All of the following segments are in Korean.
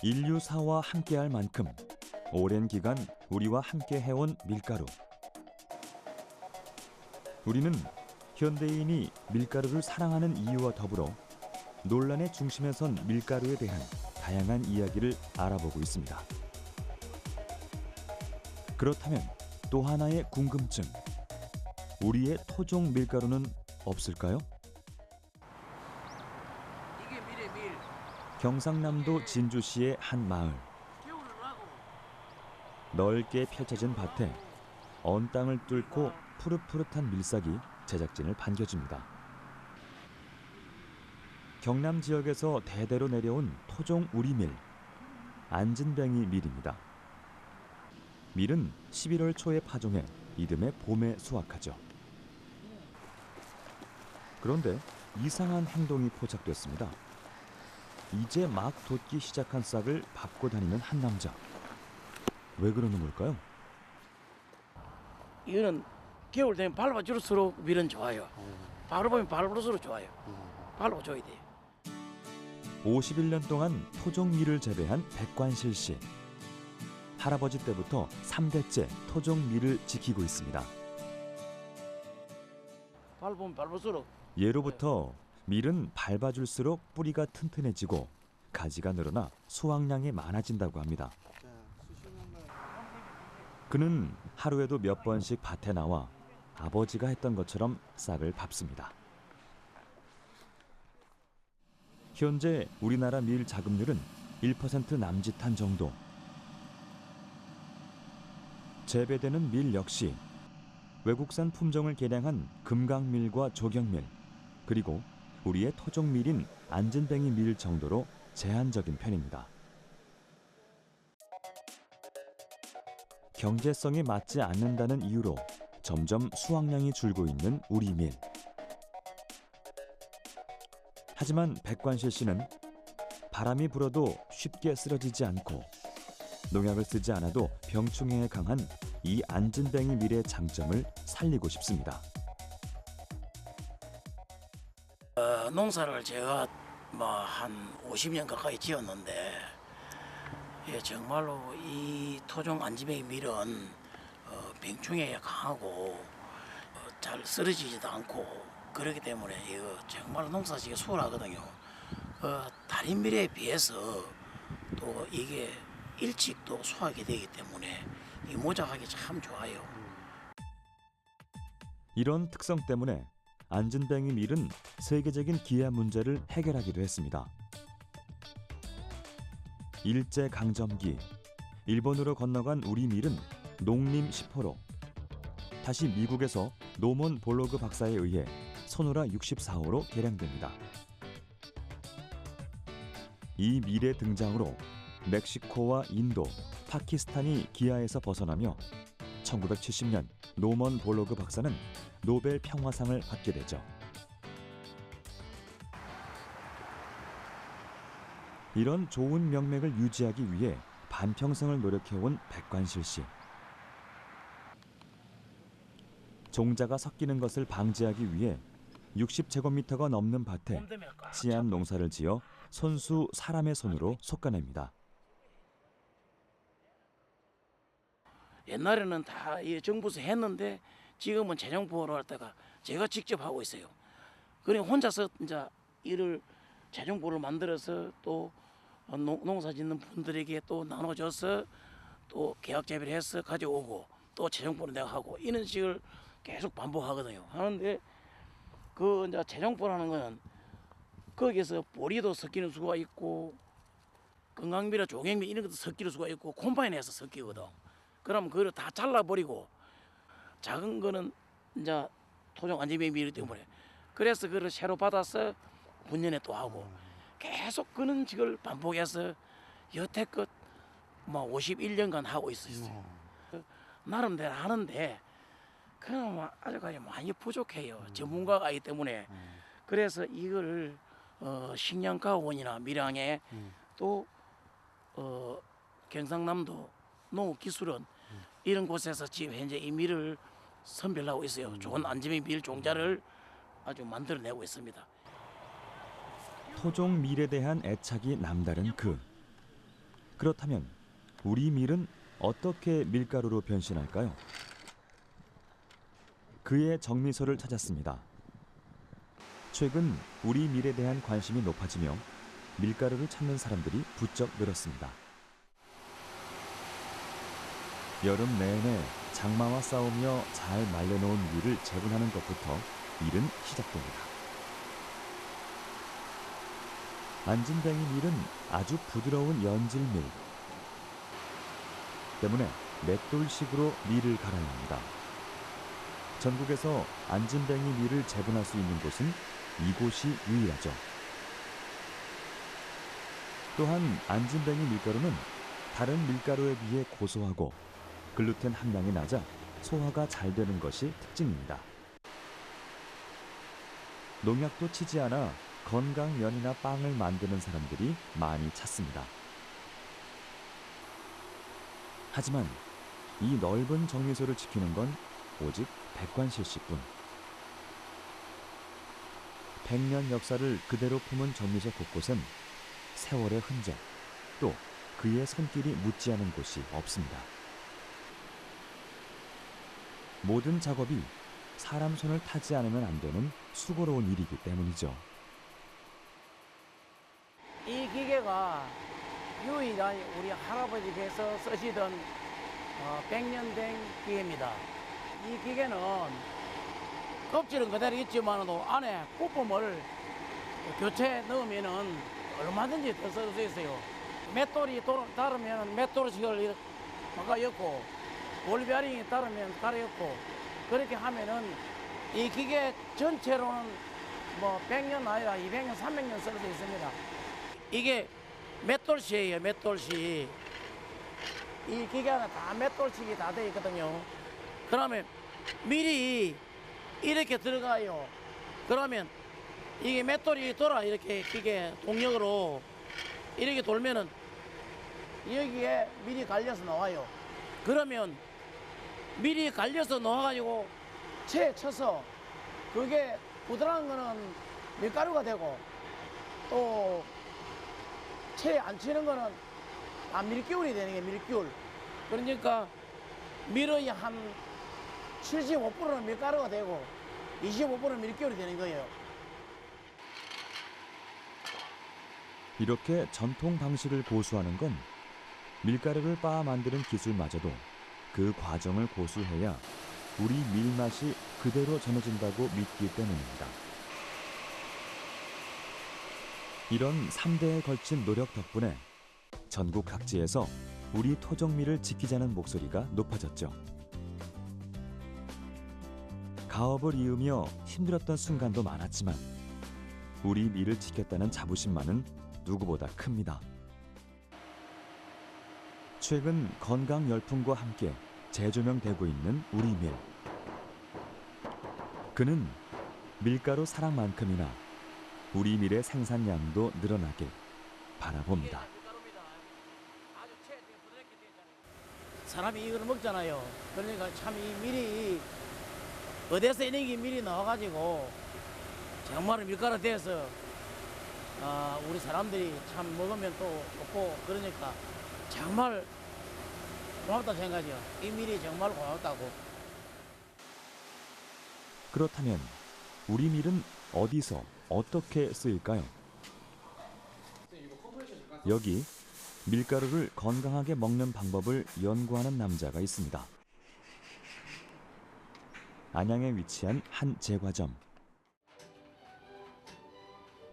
인류사와 함께할 만큼 오랜 기간 우리와 함께 해온 밀가루. 우리는 현대인이 밀가루를 사랑하는 이유와 더불어 논란의 중심에 선 밀가루에 대한 다양한 이야기를 알아보고 있습니다. 그렇다면 또 하나의 궁금증. 우리의 토종 밀가루는 없을까요? 이게 밀에 밀. 경상남도 진주시의 한 마을. 넓게 펼쳐진 밭에 언 땅을 뚫고 푸릇푸릇한 밀싹이 제작진을 반겨줍니다. 경남 지역에서 대대로 내려온 토종 우리밀, 안진뱅이 밀입니다. 밀은 11월 초에 파종해 이듬해 봄에 수확하죠. 그런데 이상한 행동이 포착됐습니다. 이제 막 돋기 시작한 싹을 밟고 다니는 한 남자. 왜 그러는 걸까요? 이거는 겨울 되면 밟아줄수록 밀은 좋아요. 밟으면 밟을수록 좋아요. 밟아줘야 돼요. 51년 동안 토종 밀을 재배한 백관실 씨. 할아버지 때부터 3대째 토종 밀을 지키고 있습니다. 밟으면 밟을수록. 예로부터 밀은 밟아줄수록 뿌리가 튼튼해지고 가지가 늘어나 수확량이 많아진다고 합니다. 그는 하루에도 몇 번씩 밭에 나와 아버지가 했던 것처럼 싹을 밟습니다. 현재 우리나라 밀 자급률은 1% 남짓한 정도. 재배되는 밀 역시 외국산 품종을 개량한 금강밀과 조경밀, 그리고 우리의 토종밀인 안진뱅이 밀 정도로 제한적인 편입니다. 경제성이 맞지 않는다는 이유로 점점 수확량이 줄고 있는 우리 밀. 하지만 백관실 씨는 바람이 불어도 쉽게 쓰러지지 않고 농약을 쓰지 않아도 병충해에 강한 이 안진뱅이 밀의 장점을 살리고 싶습니다. 농사를 제가 한 50년 가까이 지었는데 정말로 이 토종 안진뱅이 밀은 병충해에 강하고 잘 쓰러지지도 않고 그렇기 때문에 이거 정말 농사지기 수월하거든요. 다른 밀에 비해서 또 이게 일찍 또 수확이 되기 때문에 이 모작하기 참 좋아요. 이런 특성 때문에 안진뱅이 밀은 세계적인 기아 문제를 해결하기도 했습니다. 일제강점기, 일본으로 건너간 우리 밀은 농림 10호로 다시 미국에서 노먼 볼로그 박사에 의해 소노라 64호로 개량됩니다. 이 밀의 등장으로 멕시코와 인도, 파키스탄이 기아에서 벗어나며 1970년 노먼 볼로그 박사는 노벨 평화상을 받게 되죠. 이런 좋은 명맥을 유지하기 위해 반평생을 노력해온 백관실 씨. 종자가 섞이는 것을 방지하기 위해 60제곱미터가 넘는 밭에 씨앗 농사를 지어 손수 사람의 손으로 솎아냅니다. 옛날에는 다 정부에서 했는데 지금은 재정보호를 할 때가 제가 직접 하고 있어요. 그러니 혼자서 이제 일을 재정보를 만들어서 또 농사 짓는 분들에게 또 나눠줘서 또 계약 재배를 해서 가져오고 또 재정보를 내가 하고 이런 식을 계속 반복하거든요. 하는데 그 이제 재정보라는 거는 거기에서 보리도 섞이는 수가 있고 건강미나 조경미 이런 것도 섞이는 수가 있고 콤바인해서 섞이거든. 그럼 그걸 다 잘라버리고 작은 거는 이제 토종 안진뱅이 밀이기 때문에 그래서 그걸 새로 받아서 분연에 또 하고 계속 그런 식을 반복해서 여태껏 51년간 하고 있었어요. 나름대로 하는데 그나마 아직까지 많이 부족해요. 전문가가 아니기 때문에. 그래서 이걸 식량가원이나 밀양에 또 경상남도 농업기술원 이런 곳에서 지금 현재 이 밀을 선별하고 있어요. 좋은 안진뱅이 밀 종자를 아주 만들어내고 있습니다. 토종 밀에 대한 애착이 남다른 그. 그렇다면 우리 밀은 어떻게 밀가루로 변신할까요? 그의 정미소를 찾았습니다. 최근 우리 밀에 대한 관심이 높아지며 밀가루를 찾는 사람들이 부쩍 늘었습니다. 여름 내내 장마와 싸우며 잘 말려놓은 밀을 재분하는 것부터 일은 시작됩니다. 안진뱅이 밀은 아주 부드러운 연질밀 때문에 맷돌식으로 밀을 갈아야 합니다. 전국에서 안진뱅이 밀을 재분할 수 있는 곳은 이곳이 유일하죠. 또한 안진뱅이 밀가루는 다른 밀가루에 비해 고소하고 글루텐 함량이 낮아 소화가 잘 되는 것이 특징입니다. 농약도 치지 않아 건강면이나 빵을 만드는 사람들이 많이 찾습니다. 하지만 이 넓은 정미소를 지키는 건 오직 백관실 씨뿐. 100년 역사를 그대로 품은 정미소 곳곳엔 세월의 흔적, 또 그의 손길이 묻지 않은 곳이 없습니다. 모든 작업이 사람 손을 타지 않으면 안 되는 수고로운 일이기 때문이죠. 이 기계가 유일한 우리 할아버지께서 쓰시던 100년 된 기계입니다. 이 기계는 껍질은 그대로 있지만도 안에 부품을 교체 넣으면은 얼마든지 더 쓸 수 있어요. 맷돌이 다르면 맷돌식을 바꿔 엮고 볼베어링이 다르면 갈아 엮고 그렇게 하면은 이 기계 전체로는 뭐 100년 아니라 200년, 300년 쓸 수 있습니다. 이게 맷돌식이에요, 맷돌식. 이 기계는 다 맷돌식이 다 되어 있거든요. 그러면 밀이 이렇게 들어가요. 그러면 이게 맷돌이 돌아, 이렇게 기계 동력으로 이렇게 돌면은 여기에 밀이 갈려서 나와요. 그러면 밀이 갈려서 나와가지고 채에 쳐서 그게 부드러운 거는 밀가루가 되고 또 채에 안 치는 거는 밀기울이 되는 게 밀기울. 그러니까 밀의 한 75%는 밀가루가 되고 25%는 밀기울이 되는 거예요. 이렇게 전통 방식을 고수하는 건 밀가루를 빻아 만드는 기술마저도 그 과정을 고수해야 우리 밀맛이 그대로 전해진다고 믿기 때문입니다. 이런 3대에 걸친 노력 덕분에 전국 각지에서 우리 토종밀을 지키자는 목소리가 높아졌죠. 가업을 이으며 힘들었던 순간도 많았지만 우리 밀을 지켰다는 자부심만은 누구보다 큽니다. 최근 건강 열풍과 함께 재조명되고 있는 우리 밀. 그는 밀가루 사랑만큼이나 우리 밀의 생산량도 늘어나길 바라봅니다. 사람이 이걸 먹잖아요. 그러니까 참 이 밀이 어디서 이렇게 밀이 나와가지고 정말 밀가루 돼서 우리 사람들이 참 먹으면 또 좋고 그러니까 정말 고맙다 생각이요. 이 밀이 정말 고맙다고. 그렇다면 우리 밀은 어디서 어떻게 쓰일까요? 여기 밀가루를 건강하게 먹는 방법을 연구하는 남자가 있습니다. 안양에 위치한 한 제과점.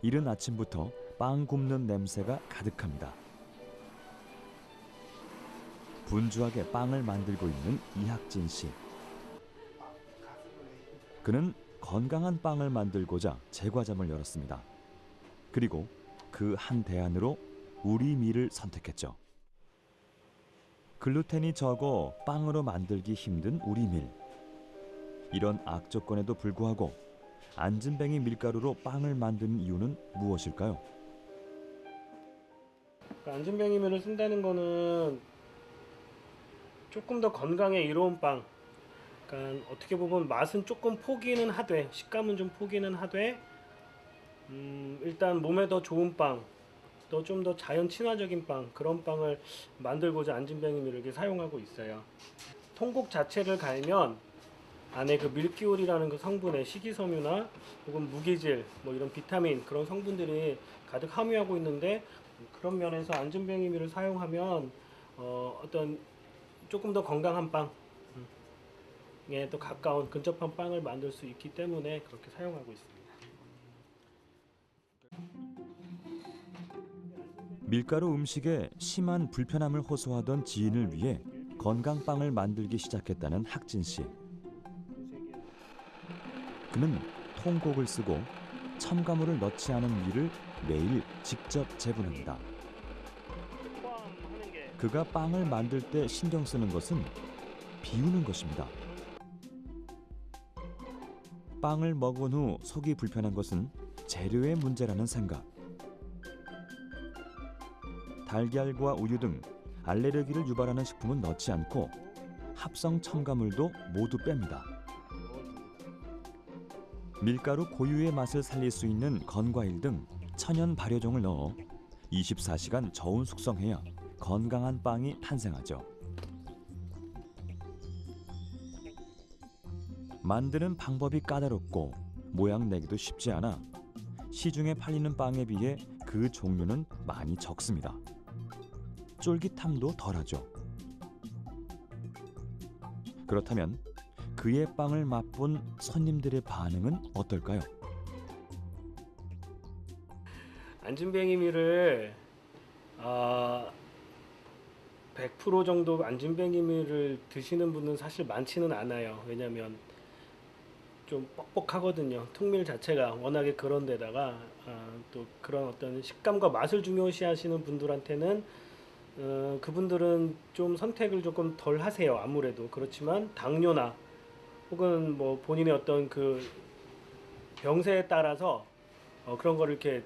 이른 아침부터 빵 굽는 냄새가 가득합니다. 분주하게 빵을 만들고 있는 이학진 씨. 그는 건강한 빵을 만들고자 제과점을 열었습니다. 그리고 그 한 대안으로 우리 밀을 선택했죠. 글루텐이 적어 빵으로 만들기 힘든 우리 밀. 이런 악조건에도 불구하고 안진뱅이 밀가루로 빵을 만드는 이유는 무엇일까요? 안진뱅이 밀을 쓴다는 거는 조금 더 건강에 이로운 빵. 그러니까 어떻게 보면 맛은 조금 포기는 하되, 식감은 좀 포기는 하되, 일단 몸에 더 좋은 빵. 또 좀 더 자연 친화적인 빵, 그런 빵을 만들고자 안진뱅이밀을 이렇게 사용하고 있어요. 통곡 자체를 갈면 안에 그 밀기올이라는 그 성분의 식이섬유나 혹은 무기질, 뭐 이런 비타민 그런 성분들이 가득 함유하고 있는데, 그런 면에서 안진뱅이밀을 사용하면 어떤 조금 더 건강한 빵에 또 가까운 근접한 빵을 만들 수 있기 때문에 그렇게 사용하고 있습니다. 밀가루 음식에 심한 불편함을 호소하던 지인을 위해 건강빵을 만들기 시작했다는 학진 씨. 그는 통곡을 쓰고 첨가물을 넣지 않은 밀을 매일 직접 재분합니다. 그가 빵을 만들 때 신경 쓰는 것은 비우는 것입니다. 빵을 먹은 후 속이 불편한 것은 재료의 문제라는 생각. 달걀과 우유 등 알레르기를 유발하는 식품은 넣지 않고 합성 첨가물도 모두 뺍니다. 밀가루 고유의 맛을 살릴 수 있는 건과일 등 천연 발효종을 넣어 24시간 저온 숙성해야 건강한 빵이 탄생하죠. 만드는 방법이 까다롭고 모양 내기도 쉽지 않아 시중에 팔리는 빵에 비해 그 종류는 많이 적습니다. 쫄깃함도 덜하죠. 그렇다면 그의 빵을 맛본 손님들의 반응은 어떨까요? 안진뱅이밀을 100% 정도 안진뱅이밀을 드시는 분은 사실 많지는 않아요. 왜냐하면 좀 뻑뻑하거든요. 통밀 자체가 워낙에 그런 데다가 또 그런 어떤 식감과 맛을 중요시하시는 분들한테는 그분들은 좀 선택을 조금 덜 하세요. 아무래도 그렇지만 당뇨나 혹은 뭐 본인의 어떤 그 병세에 따라서 그런 거를 이렇게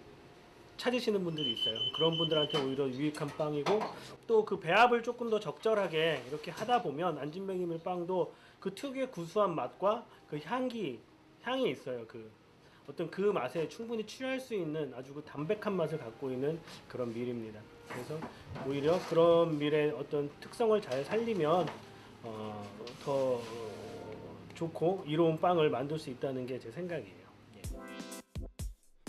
찾으시는 분들이 있어요. 그런 분들한테 오히려 유익한 빵이고, 또 그 배합을 조금 더 적절하게 이렇게 하다 보면 안진뱅이밀 빵도 그 특유의 구수한 맛과 그 향이 있어요. 그 어떤 그 맛에 충분히 취할 수 있는 아주 그 담백한 맛을 갖고 있는 그런 밀입니다. 그래서 오히려 그런 밀의 어떤 특성을 잘 살리면 더 좋고 이로운 빵을 만들 수 있다는 게 제 생각이에요.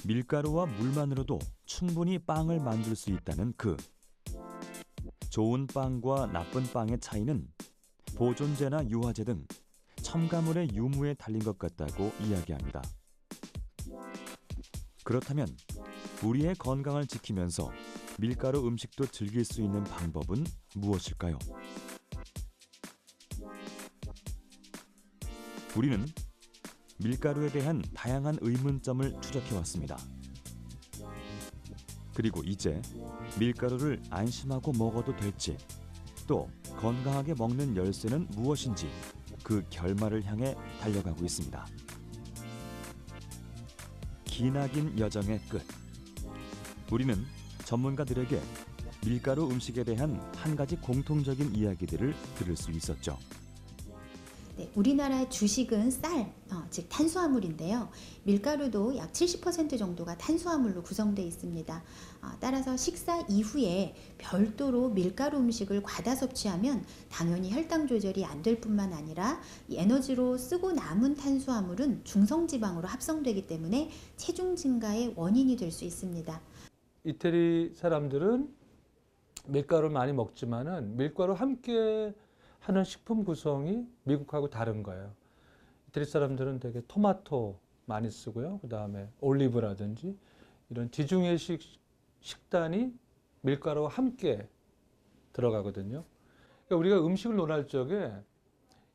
밀가루와 물만으로도 충분히 빵을 만들 수 있다는 그. 좋은 빵과 나쁜 빵의 차이는 보존제나 유화제 등 첨가물의 유무에 달린 것 같다고 이야기합니다. 그렇다면 우리의 건강을 지키면서 밀가루 음식도 즐길 수 있는 방법은 무엇일까요? 우리는 밀가루에 대한 다양한 의문점을 추적해왔습니다. 그리고 이제 밀가루를 안심하고 먹어도 될지, 또 건강하게 먹는 열쇠는 무엇인지 그 결말을 향해 달려가고 있습니다. 기나긴 여정의 끝. 우리는 전문가들에게 밀가루 음식에 대한 한 가지 공통적인 이야기들을 들을 수 있었죠. 네, 우리나라 주식은 쌀, 즉 탄수화물인데요. 밀가루도 약 70% 정도가 탄수화물로 구성되어 있습니다. 따라서 식사 이후에 별도로 밀가루 음식을 과다 섭취하면 당연히 혈당 조절이 안 될 뿐만 아니라 이 에너지로 쓰고 남은 탄수화물은 중성지방으로 합성되기 때문에 체중 증가의 원인이 될 수 있습니다. 이태리 사람들은 밀가루를 많이 먹지만은 밀가루 함께 하는 식품 구성이 미국하고 다른 거예요. 이태리 사람들은 되게 토마토 많이 쓰고요. 그 다음에 올리브라든지 이런 지중해식 식단이 밀가루와 함께 들어가거든요. 그러니까 우리가 음식을 논할 적에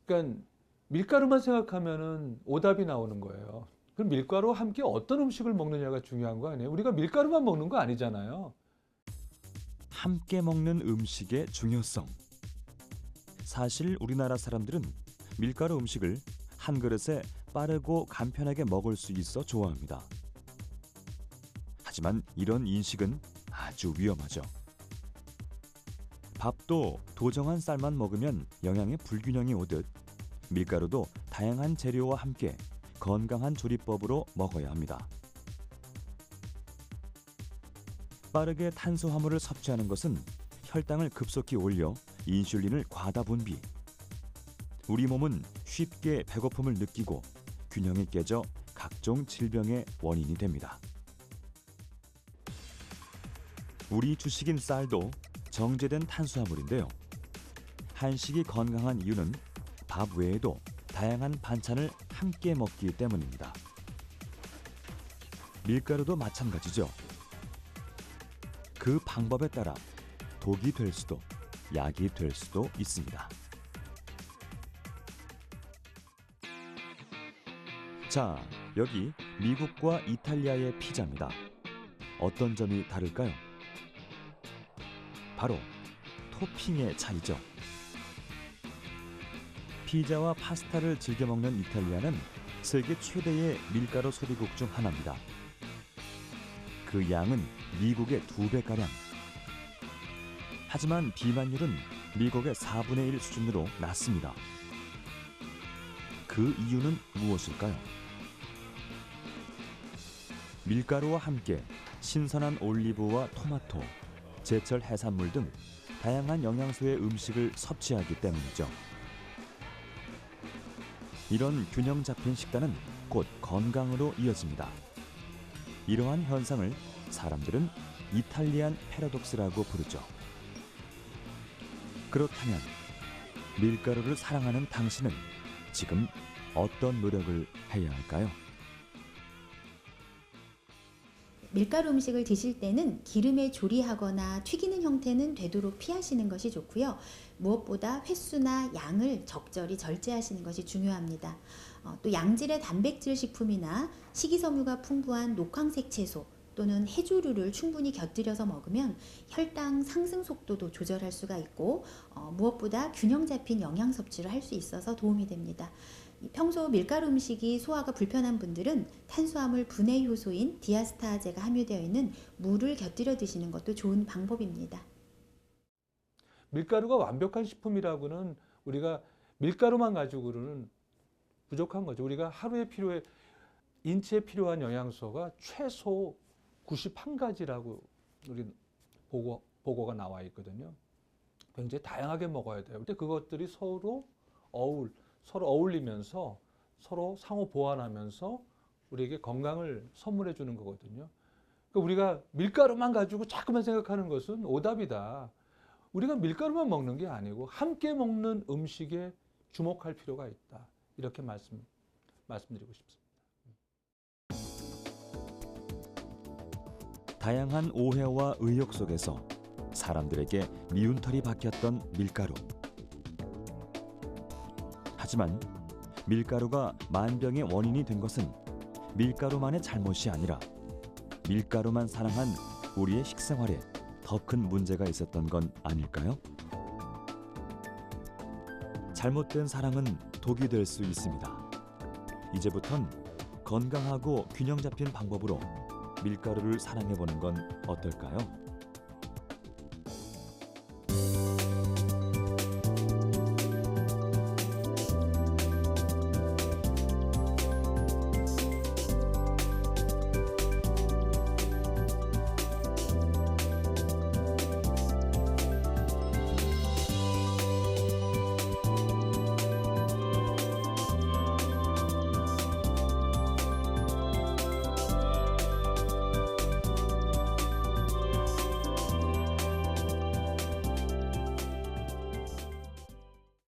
그러니까 밀가루만 생각하면은 오답이 나오는 거예요. 그럼 밀가루와 함께 어떤 음식을 먹느냐가 중요한 거 아니에요? 우리가 밀가루만 먹는 거 아니잖아요. 함께 먹는 음식의 중요성. 사실 우리나라 사람들은 밀가루 음식을 한 그릇에 빠르고 간편하게 먹을 수 있어 좋아합니다. 하지만 이런 인식은 아주 위험하죠. 밥도 도정한 쌀만 먹으면 영양의 불균형이 오듯 밀가루도 다양한 재료와 함께 건강한 조리법으로 먹어야 합니다. 빠르게 탄수화물을 섭취하는 것은 혈당을 급속히 올려 인슐린을 과다 분비. 우리 몸은 쉽게 배고픔을 느끼고 균형이 깨져 각종 질병의 원인이 됩니다. 우리 주식인 쌀도 정제된 탄수화물인데요. 한식이 건강한 이유는 밥 외에도 다양한 반찬을 함께 먹기 때문입니다. 밀가루도 마찬가지죠. 그 방법에 따라 독이 될 수도 약이 될 수도 있습니다. 자, 여기 미국과 이탈리아의 피자입니다. 어떤 점이 다를까요? 바로 토핑의 차이죠. 피자와 파스타를 즐겨 먹는 이탈리아는 세계 최대의 밀가루 소비국 중 하나입니다. 그 양은 미국의 2배가량. 하지만 비만율은 미국의 4분의 1 수준으로 낮습니다. 그 이유는 무엇일까요? 밀가루와 함께 신선한 올리브와 토마토, 제철 해산물 등 다양한 영양소의 음식을 섭취하기 때문이죠. 이런 균형 잡힌 식단은 곧 건강으로 이어집니다. 이러한 현상을 사람들은 이탈리안 패러독스라고 부르죠. 그렇다면 밀가루를 사랑하는 당신은 지금 어떤 노력을 해야 할까요? 밀가루 음식을 드실 때는 기름에 조리하거나 튀기는 형태는 되도록 피하시는 것이 좋고요. 무엇보다 횟수나 양을 적절히 절제하시는 것이 중요합니다. 또 양질의 단백질 식품이나 식이섬유가 풍부한 녹황색 채소 또는 해조류를 충분히 곁들여서 먹으면 혈당 상승 속도도 조절할 수가 있고 무엇보다 균형 잡힌 영양 섭취를 할 수 있어서 도움이 됩니다. 평소 밀가루 음식이 소화가 불편한 분들은 탄수화물 분해 효소인 디아스타아제가 함유되어 있는 물을 곁들여 드시는 것도 좋은 방법입니다. 밀가루가 완벽한 식품이라고는 우리가 밀가루만 가지고는 부족한 거죠. 우리가 하루에 인체에 필요한 영양소가 최소 91가지라고 우리 보고가 나와 있거든요. 굉장히 다양하게 먹어야 돼요. 근데 그것들이 서로 어울리면서 서로 상호 보완하면서 우리에게 건강을 선물해 주는 거거든요. 그러니까 우리가 밀가루만 가지고 자꾸만 생각하는 것은 오답이다. 우리가 밀가루만 먹는 게 아니고 함께 먹는 음식에 주목할 필요가 있다. 이렇게 말씀드리고 싶습니다. 다양한 오해와 의혹 속에서 사람들에게 미운 털이 박혔던 밀가루. 하지만 밀가루가 만병의 원인이 된 것은 밀가루만의 잘못이 아니라 밀가루만 사랑한 우리의 식생활에 더 큰 문제가 있었던 건 아닐까요? 잘못된 사랑은 독이 될 수 있습니다. 이제부턴 건강하고 균형 잡힌 방법으로 밀가루를 사랑해보는 건 어떨까요?